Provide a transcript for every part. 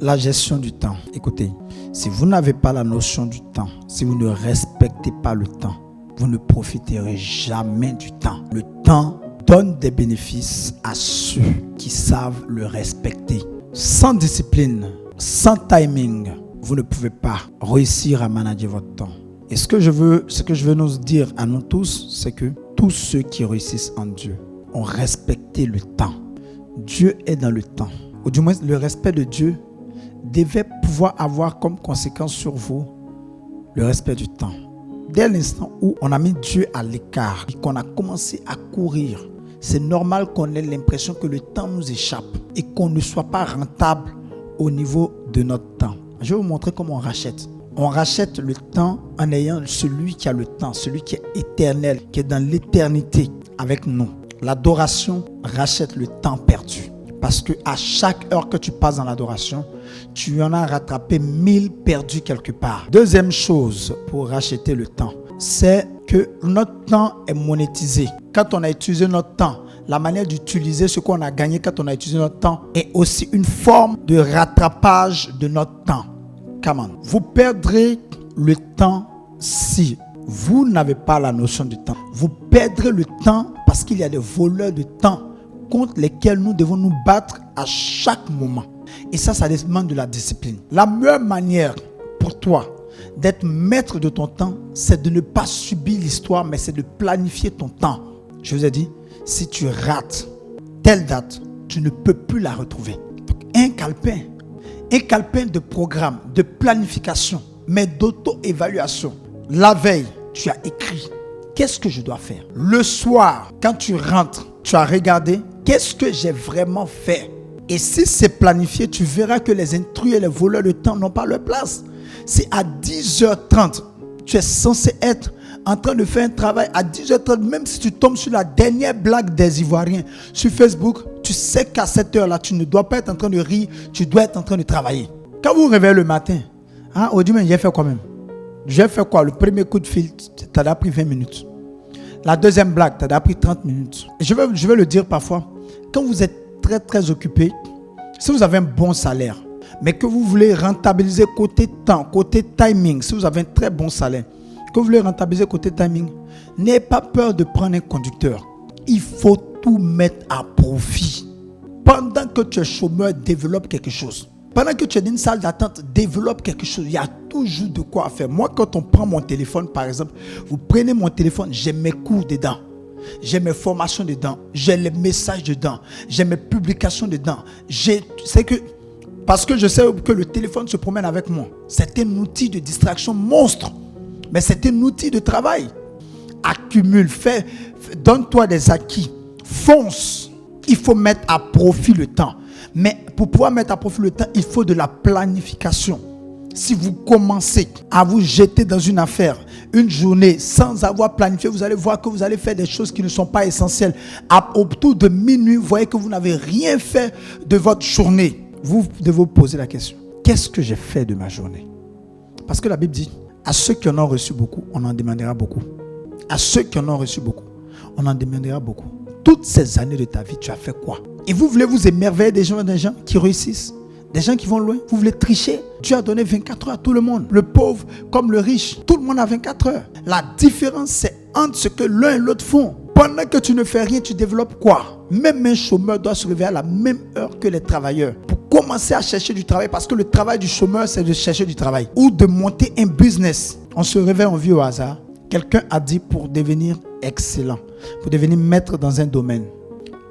La gestion du temps. Écoutez, si vous n'avez pas la notion du temps, si vous ne respectez pas le temps, vous ne profiterez jamais du temps. Le temps donne des bénéfices à ceux qui savent le respecter. Sans discipline, sans timing, vous ne pouvez pas réussir à manager votre temps. Et ce que je veux nous dire à nous tous, c'est que tous ceux qui réussissent en Dieu ont respecté le temps. Dieu est dans le temps. Ou du moins, le respect de Dieu devait pouvoir avoir comme conséquence sur vous le respect du temps. Dès l'instant où on a mis Dieu à l'écart et qu'on a commencé à courir, c'est normal qu'on ait l'impression que le temps nous échappe et qu'on ne soit pas rentable au niveau de notre temps. Je vais vous montrer comment on rachète. On rachète le temps en ayant celui qui a le temps, celui qui est éternel, qui est dans l'éternité avec nous. L'adoration rachète le temps perdu. Parce qu'à chaque heure que tu passes dans l'adoration, tu en as rattrapé 1000 perdus quelque part. Deuxième chose pour racheter le temps, c'est que notre temps est monétisé. Quand on a utilisé notre temps, la manière d'utiliser ce qu'on a gagné quand on a utilisé notre temps est aussi une forme de rattrapage de notre temps. Come on. Vous perdrez le temps si vous n'avez pas la notion du temps. Vous perdrez le temps parce qu'il y a des voleurs de temps contre lesquels nous devons nous battre à chaque moment. Et ça demande de la discipline. La meilleure manière pour toi d'être maître de ton temps, c'est de ne pas subir l'histoire, mais c'est de planifier ton temps. Je vous ai dit, si tu rates telle date, tu ne peux plus la retrouver. Donc, un calepin de programme, de planification, mais d'auto-évaluation. La veille, tu as écrit, qu'est-ce que je dois faire? Le soir, quand tu rentres, tu as regardé, qu'est-ce que j'ai vraiment fait? Et si c'est planifié, tu verras que les intrus et les voleurs de temps n'ont pas leur place. C'est à 10h30, tu es censé être en train de faire un travail à 10h30, même si tu tombes sur la dernière blague des Ivoiriens sur Facebook, tu sais qu'à cette heure-là, tu ne dois pas être en train de rire, tu dois être en train de travailler. Quand vous vous réveillez le matin, aujourd'hui, j'ai fait quoi même? J'ai fait quoi? Le premier coup de fil, ça t'a pris 20 minutes. La deuxième blague, ça t'a pris 30 minutes. Je vais le dire parfois, quand vous êtes très très occupé, si vous avez un bon salaire, mais que vous voulez rentabiliser côté temps, côté timing, si vous avez un très bon salaire, que vous voulez rentabiliser côté timing, n'ayez pas peur de prendre un conducteur. Il faut tout mettre à profit. Pendant que tu es chômeur, développe quelque chose. Pendant que tu es dans une salle d'attente, développe quelque chose. Il y a toujours de quoi faire. Moi, quand on prend mon téléphone, par exemple, vous prenez mon téléphone, j'ai mes cours dedans. J'ai mes formations dedans. J'ai les messages dedans. J'ai mes publications dedans. Parce que je sais que le téléphone se promène avec moi. C'est un outil de distraction monstre. Mais c'est un outil de travail. Accumule, donne-toi des acquis. Fonce. Il faut mettre à profit le temps. Mais pour pouvoir mettre à profit le temps, il faut de la planification. Si vous commencez à vous jeter dans une affaire, une journée, sans avoir planifié, vous allez voir que vous allez faire des choses qui ne sont pas essentielles. Autour de minuit, vous voyez que vous n'avez rien fait de votre journée. Vous devez vous poser la question. Qu'est-ce que j'ai fait de ma journée? Parce que la Bible dit, à ceux qui en ont reçu beaucoup, on en demandera beaucoup. À ceux qui en ont reçu beaucoup, on en demandera beaucoup. Toutes ces années de ta vie, tu as fait quoi? Et vous voulez vous émerveiller des gens qui réussissent, des gens qui vont loin. Vous voulez tricher. Dieu a donné 24 heures à tout le monde. Le pauvre comme le riche. Tout le monde a 24 heures. La différence, c'est entre ce que l'un et l'autre font. Pendant que tu ne fais rien, tu développes quoi? Même un chômeur doit se réveiller à la même heure que les travailleurs pour commencer à chercher du travail. Parce que le travail du chômeur, c'est de chercher du travail. Ou de monter un business. On se réveille, on vit au hasard. Quelqu'un a dit pour devenir excellent, pour devenir maître dans un domaine,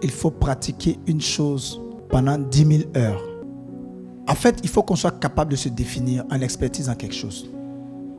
il faut pratiquer une chose pendant 10 000 heures. En fait, il faut qu'on soit capable de se définir en expertise dans quelque chose.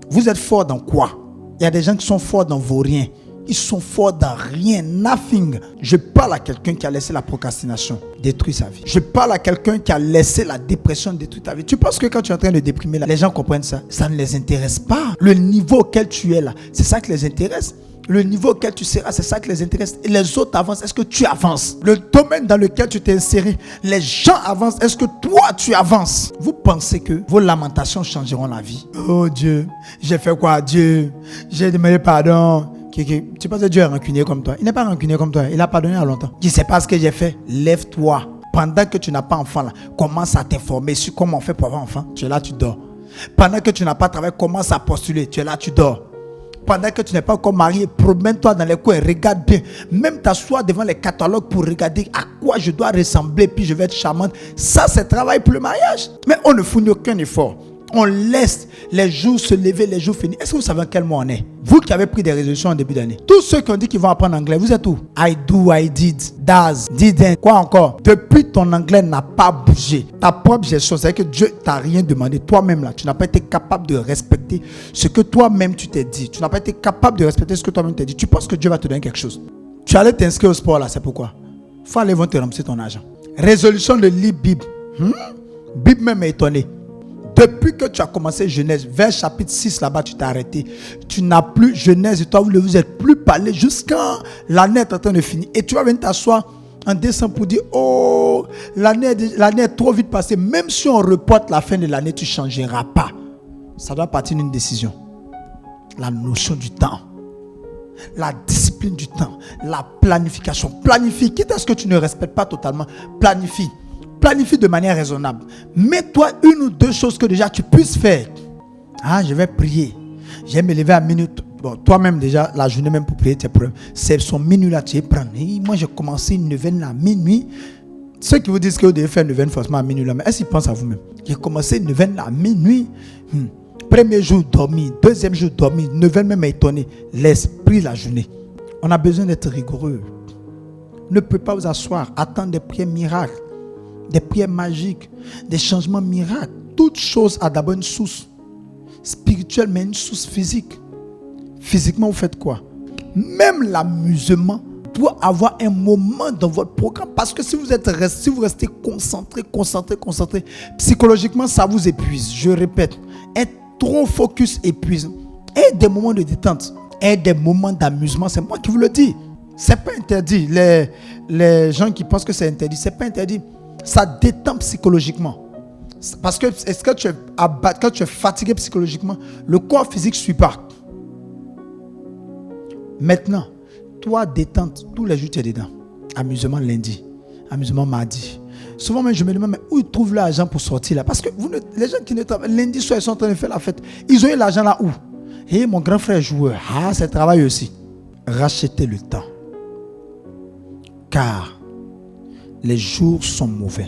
Vous êtes fort dans quoi? Il y a des gens qui sont forts dans vos riens. Ils sont forts dans rien, nothing. Je parle à quelqu'un qui a laissé la procrastination détruire sa vie. Je parle à quelqu'un qui a laissé la dépression détruire ta vie. Tu penses que quand tu es en train de déprimer, là, les gens comprennent ça? Ça ne les intéresse pas. Le niveau auquel tu es là, c'est ça qui les intéresse. Le niveau auquel tu seras, c'est ça qui les intéresse. Et les autres avancent, est-ce que tu avances? Le domaine dans lequel tu t'es inséré, les gens avancent, est-ce que toi tu avances? Vous pensez que vos lamentations changeront la vie? Oh Dieu, j'ai fait quoi? Dieu, j'ai demandé pardon. Tu penses que Dieu est rancunier comme toi? Il n'est pas rancunier comme toi. Il a pardonné à longtemps. Tu ne sais pas ce que j'ai fait. Lève-toi. Pendant que tu n'as pas enfant, là, commence à t'informer sur comment on fait pour avoir enfant. Tu es là, tu dors. Pendant que tu n'as pas travaillé, commence à postuler. Tu es là, tu dors. Pendant que tu n'es pas encore marié, promène-toi dans les coins, regarde bien. Même t'asseoir devant les catalogues pour regarder à quoi je dois ressembler, puis je vais être charmante. Ça, c'est travail pour le mariage. Mais on ne fournit aucun effort. On laisse les jours se lever, les jours finir. Est-ce que vous savez en quel mois on est? Vous qui avez pris des résolutions en début d'année. Tous ceux qui ont dit qu'ils vont apprendre anglais, vous êtes où? I do, I did, does, didn't. Quoi encore? Depuis ton anglais n'a pas bougé. Ta propre gestion, c'est-à-dire que Dieu t'a rien demandé. Toi-même là, tu n'as pas été capable de respecter ce que toi-même tu t'es dit. Tu n'as pas été capable de respecter ce que toi-même t'es dit. Tu penses que Dieu va te donner quelque chose. Tu allais t'inscrire au sport là, c'est pourquoi? Il faut aller, ils vont te rembourser ton argent. Résolution de lire Bible. Bible même est étonné. Depuis que tu as commencé Genèse, vers chapitre 6, là-bas, tu t'es arrêté. Tu n'as plus Genèse et toi, vous ne vous êtes plus parlé jusqu'à l'année est en train de finir. Et tu vas venir t'asseoir en décembre pour dire, oh, l'année est trop vite passée. Même si on reporte la fin de l'année, tu ne changeras pas. Ça doit partir d'une décision. La notion du temps. La discipline du temps. La planification. Planifie. Quitte à ce que tu ne respectes pas totalement, planifie. Planifie de manière raisonnable. Mets-toi une ou deux choses que déjà tu puisses faire. Ah, je vais prier. Je vais me lever à minuit. Bon, toi-même déjà, la journée même pour prier, tes problèmes. C'est son minuit là, tu es prendre. Moi, j'ai commencé une neuvaine à minuit. Ceux qui vous disent que vous devez faire une neuvaine forcément à minuit là, mais est-ce qu'ils pensent à vous-même? J'ai commencé une neuvaine à minuit. Premier jour, dormi. Deuxième jour, dormi. Neuvaine même étonné. L'esprit la journée. On a besoin d'être rigoureux. Ne peut pas vous asseoir. Attendre des prières miracles. Des prières magiques, des changements miracles. Toute chose a d'abord une source spirituelle, mais une source physique. Physiquement, vous faites quoi? Même l'amusement doit avoir un moment dans votre programme. Parce que si vous restez concentré, psychologiquement, ça vous épuise. Je répète, être trop focus épuise. Et des moments de détente, et des moments d'amusement, c'est moi qui vous le dis. C'est pas interdit. Les gens qui pensent que c'est interdit, c'est pas interdit. Ça détend psychologiquement. Parce que quand tu es fatigué psychologiquement, le corps physique ne suit pas. Maintenant, toi, détente, tous les jours tu es dedans. Amusement lundi, amusement mardi. Souvent même, je me demande, mais où ils trouvent l'argent pour sortir là? Parce que les gens qui ne travaillent, lundi soir, ils sont en train de faire la fête. Ils ont eu l'argent là où? Et mon grand frère joueur, c'est travail aussi. Rachetez le temps. Car les jours sont mauvais.